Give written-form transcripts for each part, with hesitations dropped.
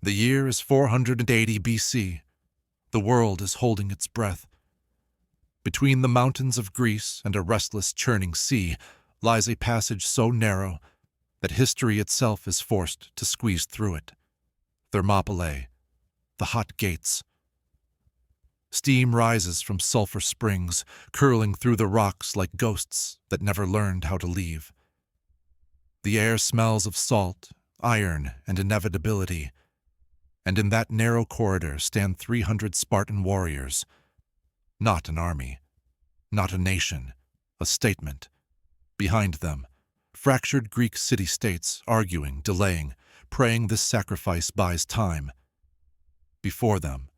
The year is 480 BC. The world is holding its breath. Between the mountains of Greece and a restless, churning sea lies a passage so narrow that history itself is forced to squeeze through it. Thermopylae, the hot gates. Steam rises from sulfur springs, curling through the rocks like ghosts that never learned how to leave. The air smells of salt, iron, and inevitability, and in that narrow corridor stand 300 Spartan warriors. Not an army, not a nation, a statement. Behind them, fractured Greek city-states arguing, delaying, praying this sacrifice buys time. Before them,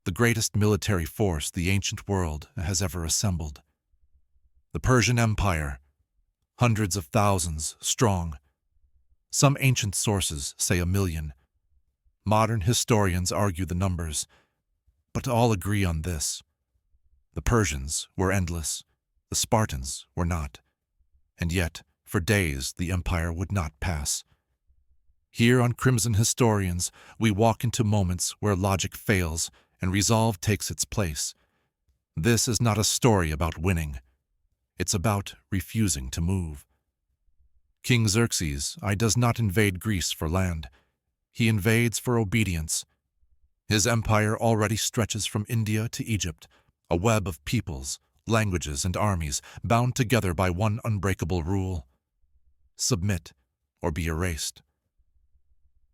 the greatest military force the ancient world has ever assembled. The Persian Empire, hundreds of thousands strong. Some ancient sources say 1 million. Modern historians argue the numbers, but all agree on this. The Persians were endless, the Spartans were not. And yet, for days, the empire would not pass. Here on Crimson Historians, we walk into moments where logic fails and resolve takes its place. This is not a story about winning. It's about refusing to move. King Xerxes does not invade Greece for land. He invades for obedience. His empire already stretches from India to Egypt, a web of peoples, languages, and armies bound together by one unbreakable rule: submit or be erased.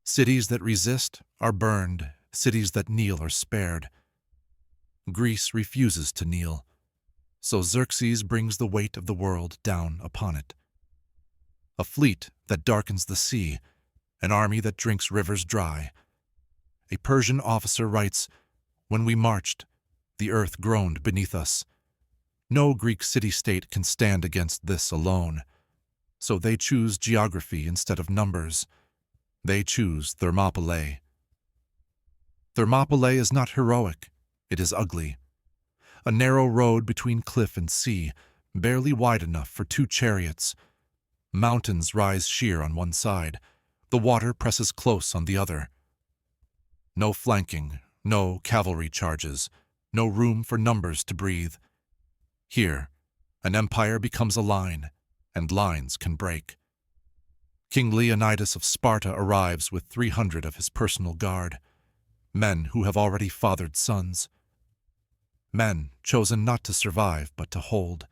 Cities that resist are burned, cities that kneel are spared. Greece refuses to kneel, so Xerxes brings the weight of the world down upon it. A fleet that darkens the sea, an army that drinks rivers dry. A Persian officer writes, "When we marched, the earth groaned beneath us. No Greek city-state can stand against this alone. So they choose geography instead of numbers. They choose Thermopylae." Thermopylae is not heroic, it is ugly. A narrow road between cliff and sea, barely wide enough for 2 chariots. Mountains rise sheer on one side. The water presses close on the other. No flanking, no cavalry charges, no room for numbers to breathe. Here, an empire becomes a line, and lines can break. King Leonidas of Sparta arrives with 300 of his personal guard, men who have already fathered sons. Men chosen not to survive, but to hold.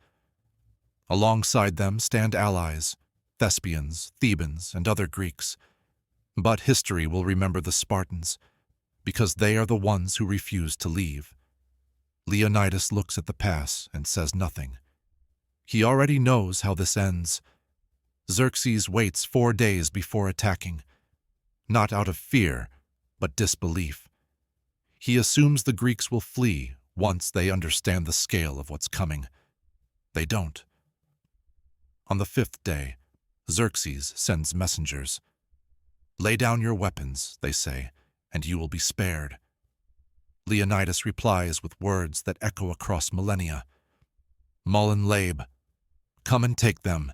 Alongside them stand allies, Thespians, Thebans, and other Greeks. But history will remember the Spartans, because they are the ones who refuse to leave. Leonidas looks at the pass and says nothing. He already knows how this ends. Xerxes waits 4 days before attacking, not out of fear, but disbelief. He assumes the Greeks will flee once they understand the scale of what's coming. They don't. On the 5th day, Xerxes sends messengers. "Lay down your weapons," they say, "and you will be spared." Leonidas replies with words that echo across millennia. "Mullen Labe, come and take them."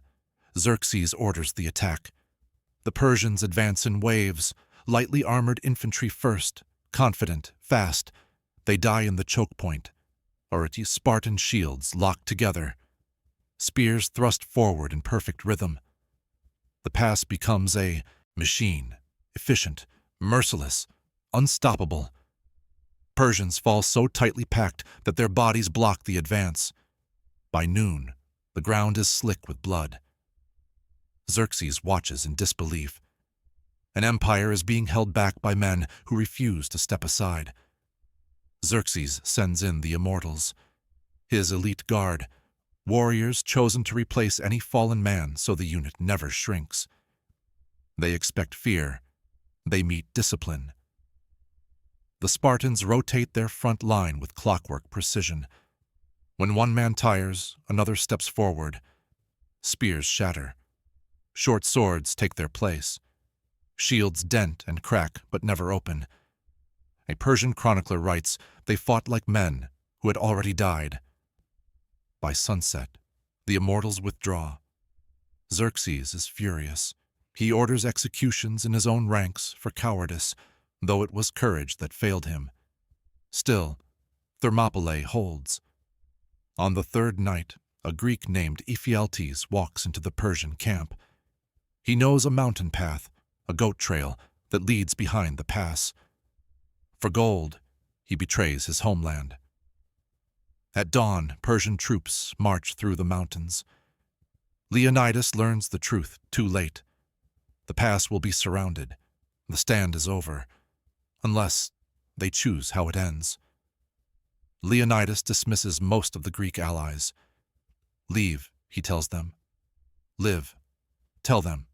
Xerxes orders the attack. The Persians advance in waves, lightly armored infantry first, confident, fast. They die in the choke point, or at Spartan shields locked together. Spears thrust forward in perfect rhythm. The pass becomes a machine, efficient, merciless, unstoppable. Persians fall so tightly packed that their bodies block the advance. By noon, the ground is slick with blood. Xerxes watches in disbelief. An empire is being held back by men who refuse to step aside. Xerxes sends in the immortals, his elite guard, warriors chosen to replace any fallen man so the unit never shrinks. They expect fear. They meet discipline. The Spartans rotate their front line with clockwork precision. When one man tires, another steps forward. Spears shatter. Short swords take their place. Shields dent and crack, but never open. A Persian chronicler writes, "They fought like men who had already died." By sunset, the immortals withdraw. Xerxes is furious. He orders executions in his own ranks for cowardice, though it was courage that failed him. Still, Thermopylae holds. On the third night, a Greek named Ephialtes walks into the Persian camp. He knows a mountain path, a goat trail, that leads behind the pass. For gold, he betrays his homeland. At dawn, Persian troops march through the mountains. Leonidas learns the truth too late. The pass will be surrounded. The stand is over, unless they choose how it ends. Leonidas dismisses most of the Greek allies. Leave, he tells them. Live, tell them.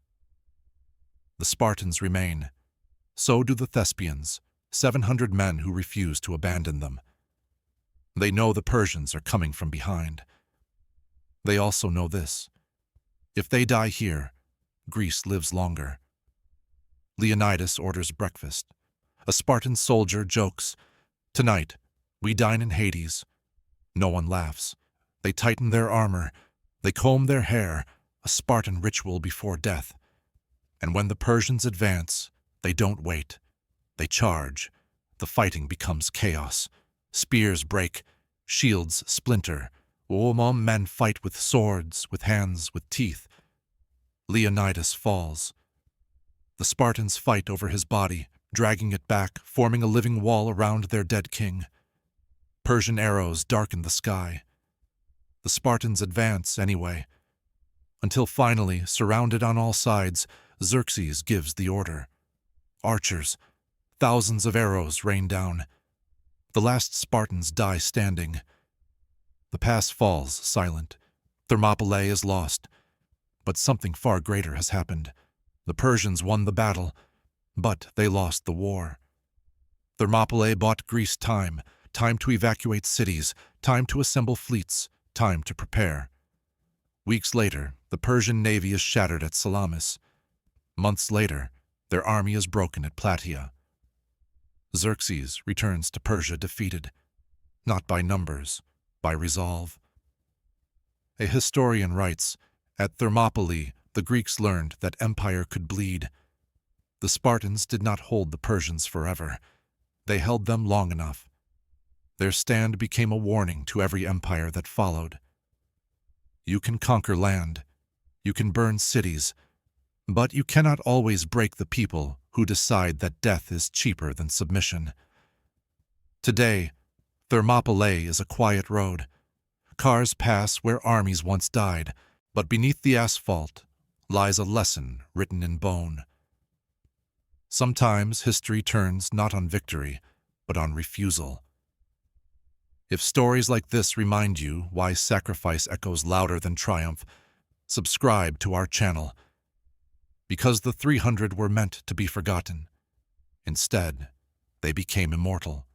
The Spartans remain. So do the Thespians, 700 men who refuse to abandon them. They know the Persians are coming from behind. They also know this: if they die here, Greece lives longer. Leonidas orders breakfast. A Spartan soldier jokes, "Tonight, we dine in Hades." No one laughs. They tighten their armor. They comb their hair, a Spartan ritual before death. And when the Persians advance, they don't wait. They charge. The fighting becomes chaos. Spears break. Shields splinter. Men fight with swords, with hands, with teeth. Leonidas falls. The Spartans fight over his body, dragging it back, forming a living wall around their dead king. Persian arrows darken the sky. The Spartans advance anyway, until finally, surrounded on all sides, Xerxes gives the order. Archers, thousands of arrows rain down. The last Spartans die standing. The pass falls silent. Thermopylae is lost. But something far greater has happened. The Persians won the battle, but they lost the war. Thermopylae bought Greece time to evacuate cities, time to assemble fleets, time to prepare. Weeks later, the Persian navy is shattered at Salamis. Months later, their army is broken at Plataea. Xerxes returns to Persia defeated, not by numbers, by resolve. A historian writes, "At Thermopylae, the Greeks learned that empire could bleed. The Spartans did not hold the Persians forever. They held them long enough. Their stand became a warning to every empire that followed. You can conquer land, you can burn cities, but you cannot always break the people who decide that death is cheaper than submission." Today, Thermopylae is a quiet road. Cars pass where armies once died, but beneath the asphalt lies a lesson written in bone. Sometimes history turns not on victory, but on refusal. If stories like this remind you why sacrifice echoes louder than triumph, subscribe to our channel. Because the 300 were meant to be forgotten. Instead, they became immortal.